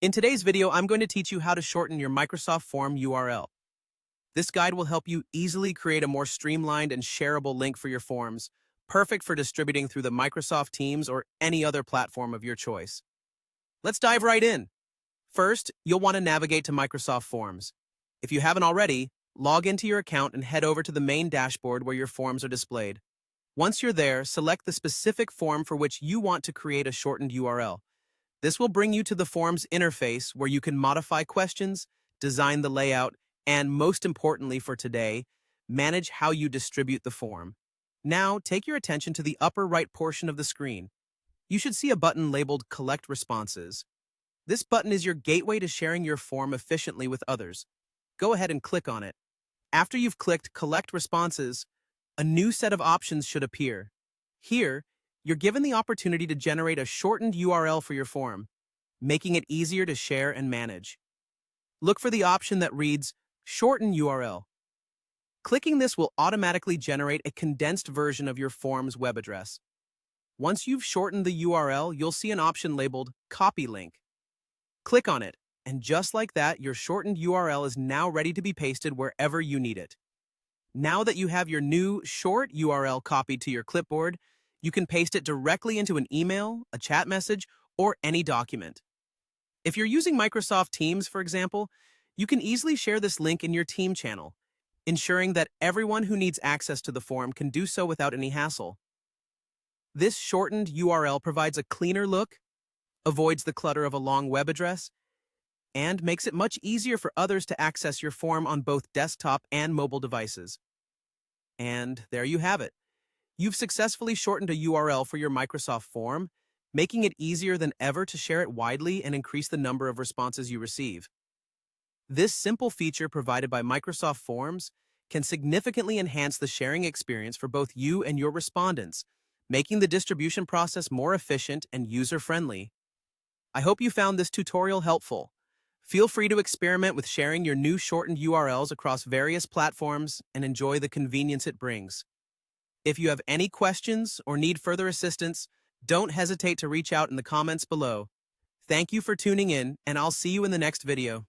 In today's video, I'm going to teach you how to shorten your Microsoft Form URL. This guide will help you easily create a more streamlined and shareable link for your forms, perfect for distributing through the Microsoft Teams or any other platform of your choice. Let's dive right in. First, you'll want to navigate to Microsoft Forms. If you haven't already, log into your account and head over to the main dashboard where your forms are displayed. Once you're there, select the specific form for which you want to create a shortened URL. This will bring you to the form's interface where you can modify questions, design the layout, and most importantly for today, manage how you distribute the form. Now, take your attention to the upper right portion of the screen. You should see a button labeled Collect Responses. This button is your gateway to sharing your form efficiently with others. Go ahead and click on it. After you've clicked Collect Responses, a new set of options should appear. Here, you're given the opportunity to generate a shortened URL for your form, making it easier to share and manage. Look for the option that reads Shorten URL. Clicking this will automatically generate a condensed version of your form's web address. Once you've shortened the URL, you'll see an option labeled Copy Link. Click on it, and just like that, your shortened URL is now ready to be pasted wherever you need it. Now that you have your new short URL copied to your clipboard, you can paste it directly into an email, a chat message, or any document. If you're using Microsoft Teams, for example, you can easily share this link in your team channel, ensuring that everyone who needs access to the form can do so without any hassle. This shortened URL provides a cleaner look, avoids the clutter of a long web address, and makes it much easier for others to access your form on both desktop and mobile devices. And there you have it. You've successfully shortened a URL for your Microsoft form, making it easier than ever to share it widely and increase the number of responses you receive. This simple feature provided by Microsoft Forms can significantly enhance the sharing experience for both you and your respondents, making the distribution process more efficient and user-friendly. I hope you found this tutorial helpful. Feel free to experiment with sharing your new shortened URLs across various platforms and enjoy the convenience it brings. If you have any questions or need further assistance, don't hesitate to reach out in the comments below. Thank you for tuning in, and I'll see you in the next video.